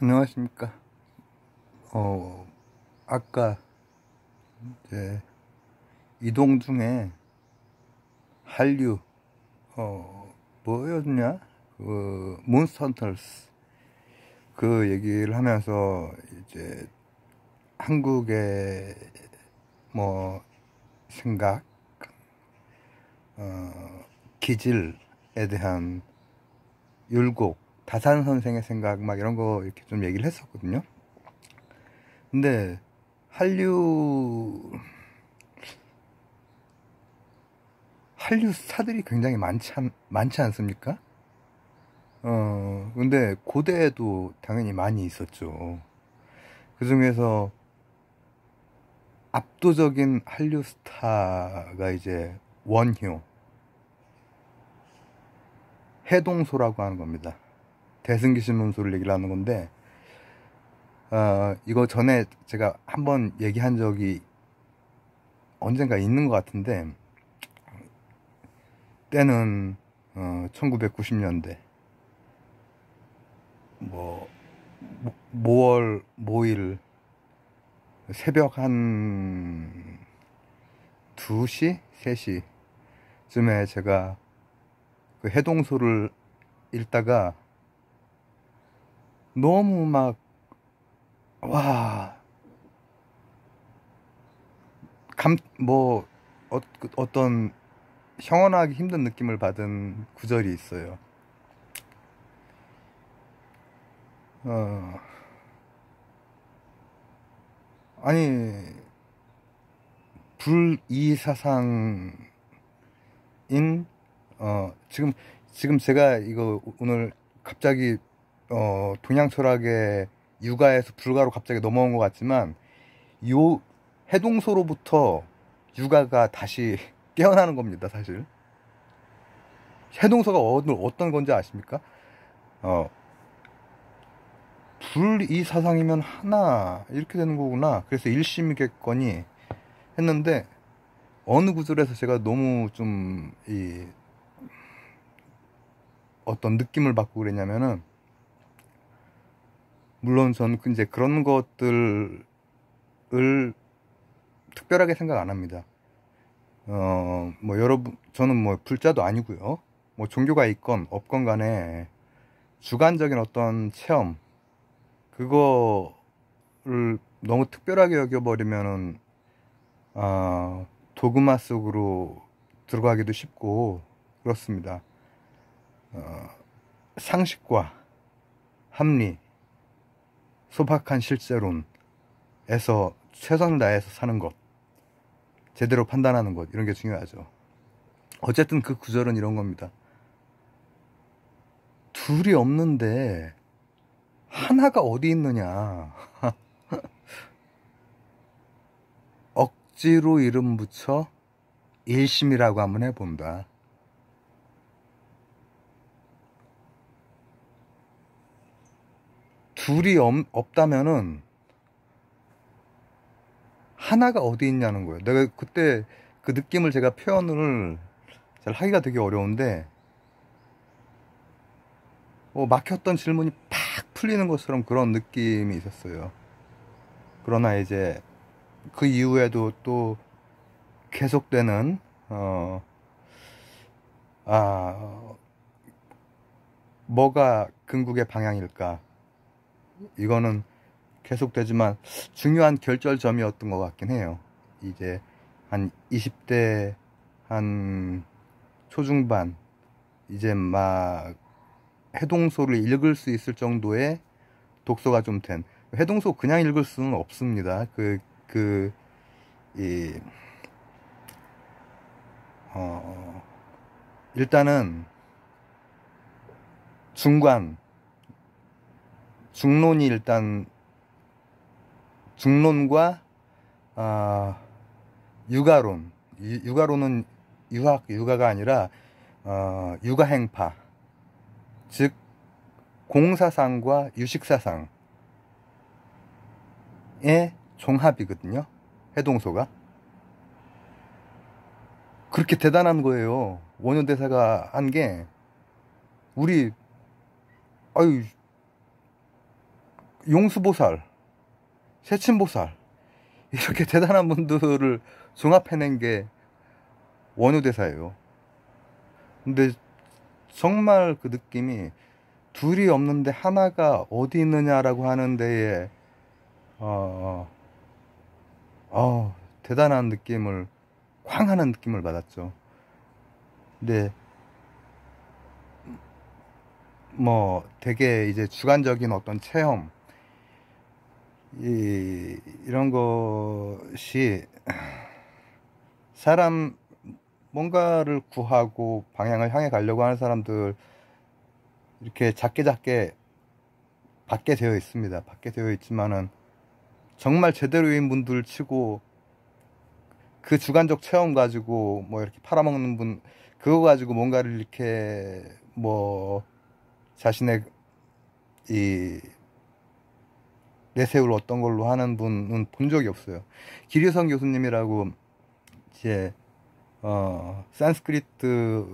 안녕하십니까. 어, 아까 이제 이동 중에 한류, 뭐였냐? 몬스터 헌터스 그 얘기를 하면서 이제 한국의 뭐 생각, 기질에 대한 율곡, 다산 선생의 생각 막 이런 거 이렇게 좀 얘기를 했었거든요. 근데 한류 스타들이 굉장히 많지 않습니까? 근데 고대에도 당연히 많이 있었죠. 그 중에서 압도적인 한류 스타가 이제 원효, 해동소라고 하는 겁니다. 대승기 신문소를 얘기를 하는 건데, 이거 전에 제가 한번 얘기한 적이 언젠가 있는 것 같은데, 때는 1990년대, 뭐, 모월, 모일, 새벽 한 2시? 3시 쯤에 제가 그 해동소를 읽다가 너무 막, 와, 어떤 형언하기 힘든 느낌을 받은 구절이 있어요. 어, 아니, 불이사상인, 지금 제가 이거 오늘 갑자기, 동양 철학의 육아에서 불가로 갑자기 넘어온 것 같지만, 요 해동소로부터 육아가 다시 깨어나는 겁니다, 사실. 해동소가 어떤 건지 아십니까? 어, 불이사상이면 하나, 이렇게 되는 거구나. 그래서 일심이겠거니 했는데, 어느 구절에서 제가 너무 좀, 어떤 느낌을 받고 그랬냐면은, 물론 저는 이제 그런 것들을 특별하게 생각 안 합니다. 뭐 여러분, 저는 뭐 불자도 아니고요. 뭐 종교가 있건 없건 간에 주관적인 어떤 체험, 그거를 너무 특별하게 여겨버리면은, 도그마 속으로 들어가기도 쉽고, 그렇습니다. 상식과 합리, 소박한 실제론에서 최선을 다해서 사는 것, 제대로 판단하는 것, 이런 게 중요하죠. 어쨌든 그 구절은 이런 겁니다. 둘이 없는데 하나가 어디 있느냐. 억지로 이름 붙여 일심이라고 한번 해본다. 둘이 없다면은 하나가 어디 있냐는 거예요. 내가 그때 그 느낌을 제가 표현을 잘 하기가 되게 어려운데, 막혔던 질문이 팍 풀리는 것처럼 그런 느낌이 있었어요. 그러나 이제 그 이후에도 또 계속되는, 아, 뭐가 궁극의 방향일까? 이거는 계속되지만 중요한 결절점이었던 것 같긴 해요. 이제 한 20대 한 초중반, 이제 막 해동소를 읽을 수 있을 정도의 독서가 좀 된, 해동소 그냥 읽을 수는 없습니다. 이, 어, 일단은 중론이 일단, 중론과, 아, 육아론은 육아가 아니라, 육아행파, 즉, 공사상과 유식사상의 종합이거든요. 해동소가. 그렇게 대단한 거예요. 원효대사가 한 게, 우리, 아유, 용수보살, 세친보살, 이렇게 대단한 분들을 종합해낸 게 원효대사예요. 근데 정말 그 느낌이 둘이 없는데 하나가 어디 있느냐라고 하는 데에 어, 대단한 느낌을, 쾅 하는 느낌을 받았죠. 근데 뭐 되게 이제 주관적인 어떤 체험, 이런 것이 사람, 뭔가를 구하고 방향을 향해 가려고 하는 사람들 이렇게 작게 작게 받게 되어 있습니다. 받게 되어 있지만은 정말 제대로인 분들 치고 그 주관적 체험 가지고 뭐 이렇게 팔아먹는 분, 그거 가지고 뭔가를 이렇게 뭐 자신의 이 내세울 어떤 걸로 하는 분은 본 적이 없어요. 기류성 교수님이라고 이제 산스크리트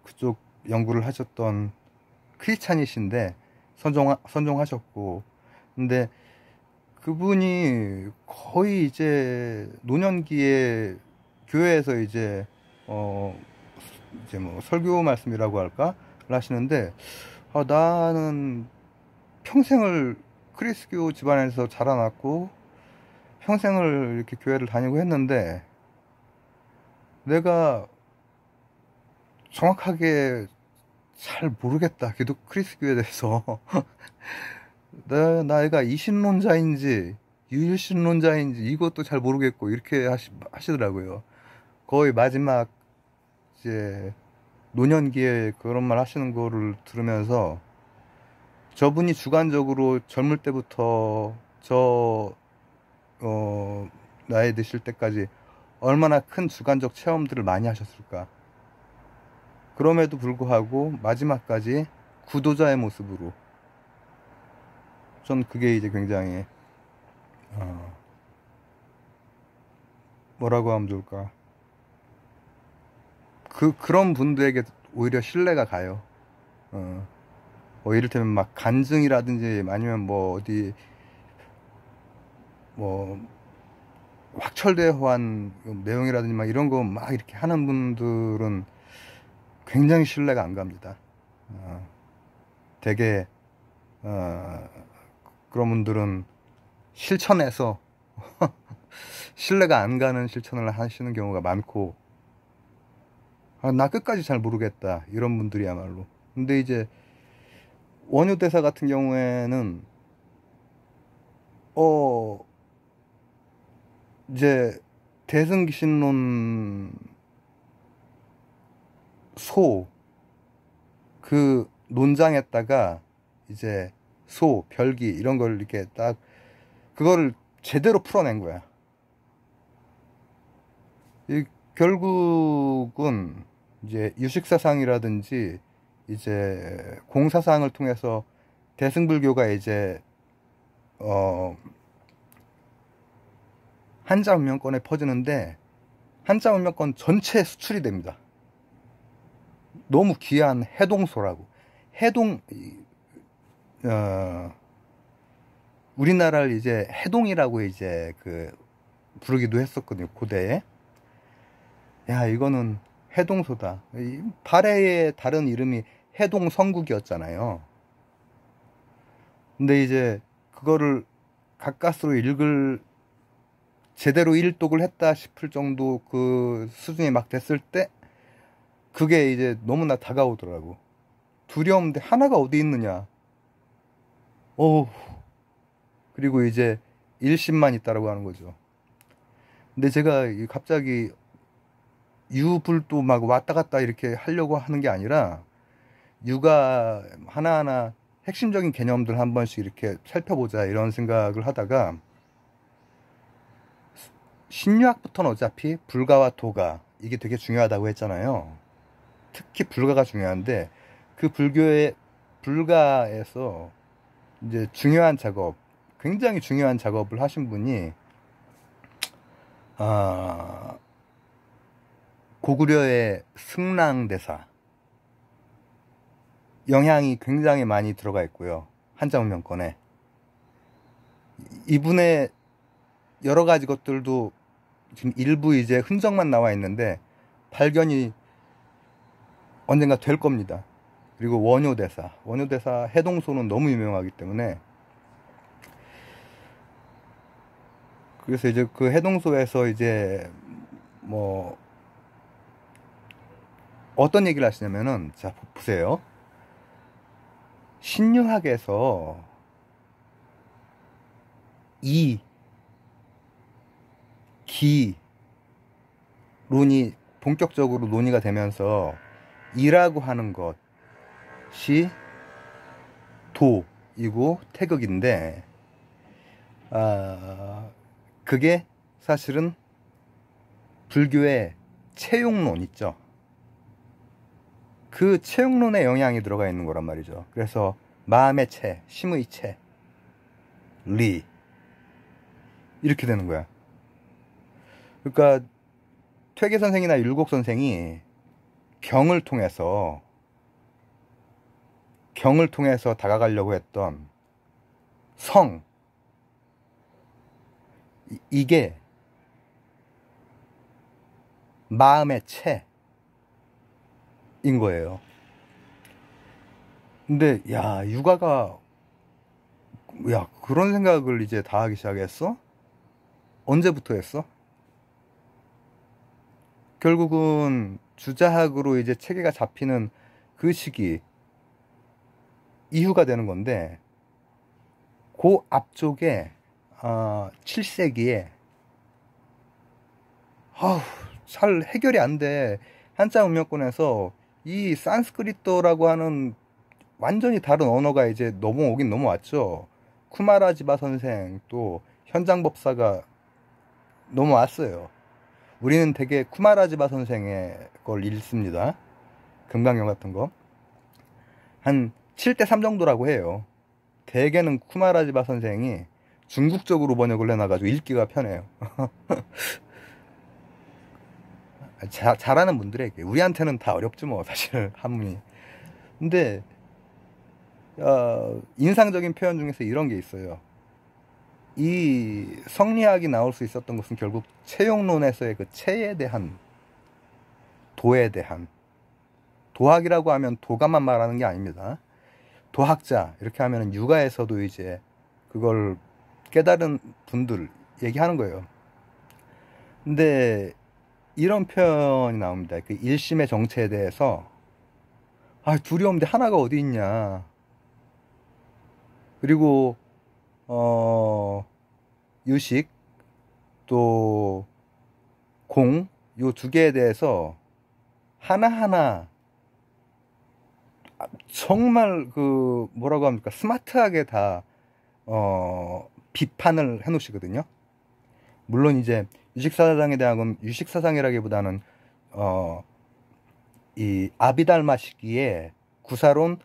그쪽 연구를 하셨던 크리스찬이신데 선종하셨고, 근데 그분이 거의 이제 노년기에 교회에서 이제 뭐 설교 말씀이라고 할까 하시는데, 나는 평생을 크리스교 집안에서 자라났고 평생을 이렇게 교회를 다니고 했는데 내가 정확하게 잘 모르겠다, 기독 크리스교에 대해서. 나이가 이신론자인지 유일신론자인지 이것도 잘 모르겠고, 이렇게 하시더라고요. 거의 마지막 이제 노년기에 그런 말 하시는 거를 들으면서, 저분이 주관적으로 젊을 때부터 나이 드실 때까지 얼마나 큰 주관적 체험들을 많이 하셨을까. 그럼에도 불구하고 마지막까지 구도자의 모습으로, 전 그게 이제 굉장히 뭐라고 하면 좋을까, 그런 분들에게 오히려 신뢰가 가요. 이를테면 막 간증이라든지 아니면 뭐 어디 뭐 확철대오한 내용이라든지 막 이런 거 막 이렇게 하는 분들은 굉장히 신뢰가 안 갑니다. 되게 그런 분들은 실천해서 신뢰가 안 가는 실천을 하시는 경우가 많고, 나 끝까지 잘 모르겠다 이런 분들이야말로. 근데 이제 원효대사 같은 경우에는 이제 대승기신론 그 논장에다가 이제 별기 이런 걸 이렇게 딱 그거를 제대로 풀어낸 거야. 결국은 이제 유식사상이라든지 이제 공사상을 통해서 대승불교가 이제 한자문명권에 퍼지는데 한자문명권 전체에 수출이 됩니다. 너무 귀한 해동소라고. 우리나라를 이제 해동이라고 이제 부르기도 했었거든요, 고대에. 야, 이거는 해동소다. 발해의 다른 이름이 해동성국이었잖아요. 근데 이제 그거를 가까스로 제대로 일독을 했다 싶을 정도 그 수준이 막 됐을 때 그게 이제 너무나 다가오더라고. 두려운데 하나가 어디 있느냐. 그리고 이제 일심만 있다라고 하는 거죠. 근데 제가 갑자기 유불도 막 왔다 갔다 이렇게 하려고 하는 게 아니라, 유가 하나하나 핵심적인 개념들 한 번씩 이렇게 살펴보자 이런 생각을 하다가, 신유학부터는 어차피 불가와 도가 이게 되게 중요하다고 했잖아요. 특히 불가가 중요한데, 그 불가에서 이제 굉장히 중요한 작업을 하신 분이 고구려의 승랑대사, 영향이 굉장히 많이 들어가 있고요, 한자문명권에. 이분의 여러 가지 것들도 지금 일부 이제 흔적만 나와 있는데 발견이 언젠가 될 겁니다. 그리고 원효대사 해동소는 너무 유명하기 때문에, 그래서 이제 그 해동소에서 이제 뭐 어떤 얘기를 하시냐면은, 자 보세요. 신유학에서 이, 기 론이 본격적으로 논의가 되면서 이라고 하는 것이 도이고 태극인데, 그게 사실은 불교의 채용론 있죠. 그 채용론의 영향이 들어가 있는 거란 말이죠. 그래서 마음의 채, 심의 채, 리, 이렇게 되는 거야. 그러니까 퇴계 선생이나 율곡 선생이 경을 통해서 다가가려고 했던 성, 이게 마음의 채인 거예요. 근데 야, 육아가, 야, 그런 생각을 이제 다 하기 시작했어? 언제부터 했어? 결국은 주자학으로 이제 체계가 잡히는 그 시기 이후가 되는 건데, 그 앞쪽에 7세기에 잘 해결이 안 돼. 한자 문명권에서 이 산스크리트라고 하는 완전히 다른 언어가 이제 넘어오긴 넘어왔죠. 쿠마라지바 선생, 또 현장법사가 넘어왔어요. 우리는 되게 쿠마라지바 선생의 걸 읽습니다. 금강경 같은 거. 한 7대3 정도라고 해요. 대개는 쿠마라지바 선생이 중국적으로 번역을 해놔가지고 읽기가 편해요. 잘하는 분들에게. 우리한테는 다 어렵지 뭐, 사실 한문이. 근데 인상적인 표현 중에서 이런 게 있어요. 이 성리학이 나올 수 있었던 것은 결국 채용론에서의 그 채에 대한, 도에 대한, 도학이라고 하면 도가만 말하는 게 아닙니다. 도학자 이렇게 하면 육아에서도 이제 그걸 깨달은 분들 얘기하는 거예요. 근데 이런 표현이 나옵니다. 그 일심의 정체에 대해서, 두려움인데 하나가 어디 있냐. 그리고 유식 또 공, 요 두 개에 대해서 하나하나 정말 그 뭐라고 합니까, 스마트하게 다 비판을 해 놓으시거든요. 물론 이제 유식사상에 대한 유식사상이라기보다는 이 아비달마 시기에 구사론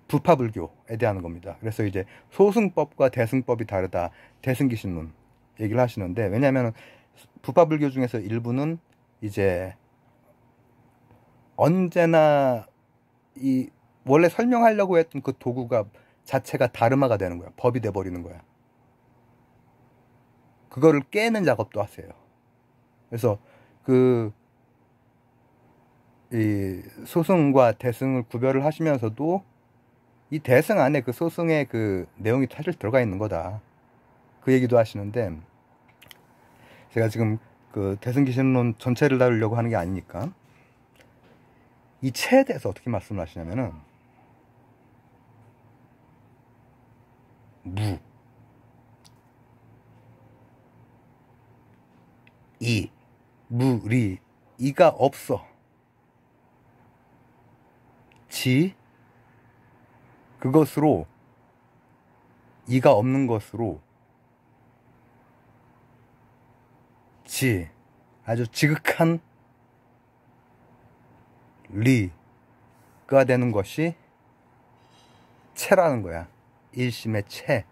부파불교에 대한 겁니다. 그래서 이제 소승법과 대승법이 다르다, 대승기신론 얘기를 하시는데, 왜냐하면 부파불교 중에서 일부는 이제 언제나 이 원래 설명하려고 했던 그 도구가 자체가 다르마가 되는 거야. 법이 돼버리는 거야. 그거를 깨는 작업도 하세요. 그래서 이 소승과 대승을 구별을 하시면서도 이 대승 안에 그 소승의 그 내용이 사실 들어가 있는 거다, 그 얘기도 하시는데, 제가 지금 그 대승기신론 전체를 다루려고 하는 게 아니니까 이 체에 대해서 어떻게 말씀을 하시냐면은, 무리, 이가 없어. 지, 그것으로, 이가 없는 것으로, 지, 아주 지극한 리가 되는 것이 체라는 거야. 일심의 체.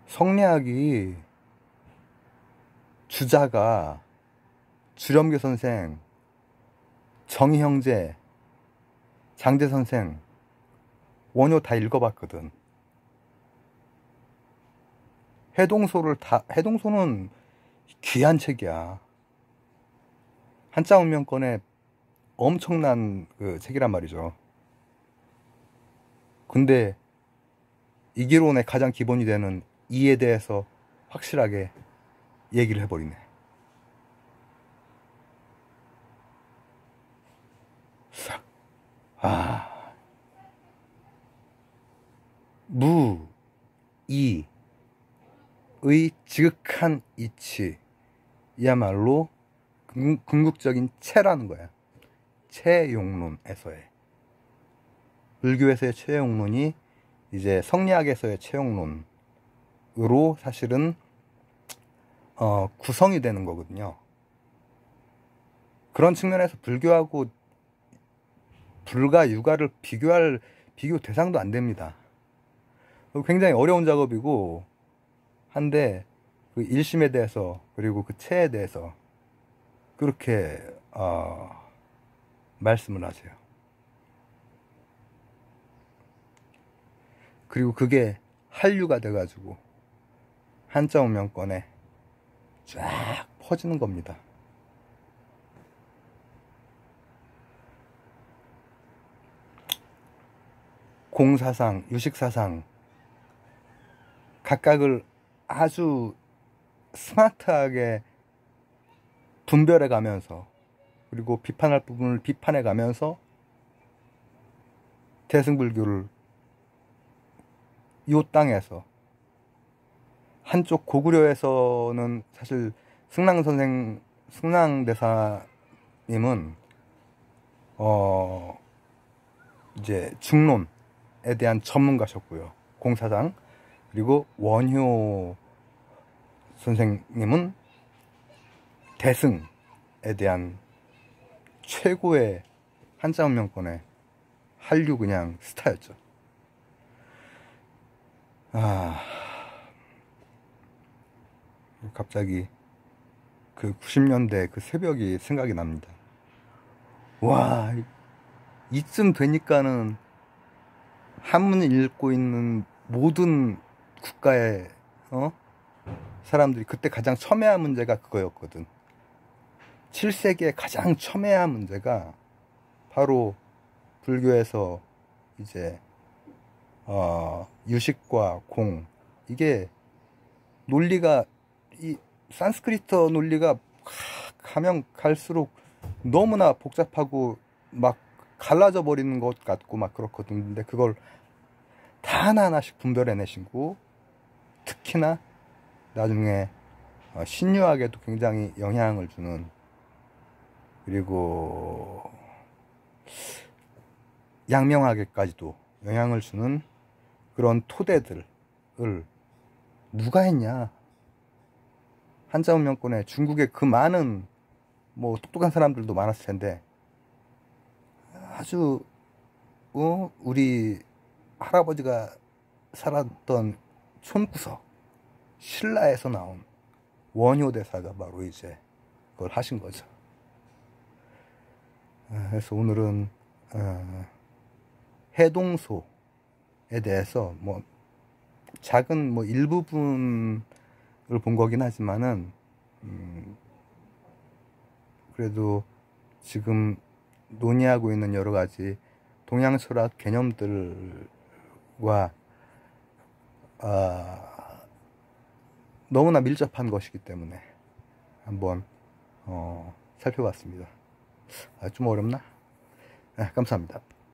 성리학이 주자가 주렴교 선생, 정희 형제, 장제 선생 원효 다 읽어봤거든. 해동소는 귀한 책이야. 한자 운명권의 엄청난 그 책이란 말이죠. 근데 이기론의 가장 기본이 되는 이에 대해서 확실하게 얘기를 해버리네. 무, 이, 의 지극한 이치, 이야말로 궁극적인 체라는 거야. 체용론에서의, 불교에서의 체용론이 이제 성리학에서의 체용론으로 사실은 구성이 되는 거거든요. 그런 측면에서 불교하고 불과 유가를 비교 대상도 안 됩니다. 굉장히 어려운 작업이고 한데, 그 일심에 대해서 그리고 그 체에 대해서 그렇게 말씀을 하세요. 그리고 그게 한류가 돼가지고 한자 운명권에 쫙 퍼지는 겁니다. 공사상, 유식사상 각각을 아주 스마트하게 분별해 가면서, 그리고 비판할 부분을 비판해 가면서 대승불교를 이 땅에서, 한쪽 고구려에서는 사실 승랑대사님은 이제 중론에 대한 전문가셨고요. 공사상. 그리고 원효 선생님은 대승에 대한 최고의 한자 운명권의 한류 그냥 스타였죠. 갑자기 그 90년대 그 새벽이 생각이 납니다. 와, 이쯤 되니까는 한문을 읽고 있는 모든 국가의 사람들이 그때 가장 첨예한 문제가 그거였거든. 7세기의 가장 첨예한 문제가 바로 불교에서 이제 유식과 공, 이게 논리가, 이 산스크리트 논리가 가면 갈수록 너무나 복잡하고 막 갈라져 버리는 것 같고 막 그렇거든. 근데 그걸 다 하나하나씩 분별해내시고, 특히나 나중에 신유학에도 굉장히 영향을 주는, 그리고 양명학에까지도 영향을 주는 그런 토대들을 누가 했냐. 한자 운명권에 중국에 그 많은 뭐 똑똑한 사람들도 많았을 텐데, 아주 우리 할아버지가 살았던 촌구석 신라에서 나온 원효대사가 바로 이제 그걸 하신 거죠. 그래서 오늘은 해동소에 대해서 뭐 작은 뭐 일부분을 본 거긴 하지만은 그래도 지금 논의하고 있는 여러 가지 동양 철학 개념들과 너무나 밀접한 것이기 때문에 한번 살펴봤습니다. 좀 어렵나? 감사합니다.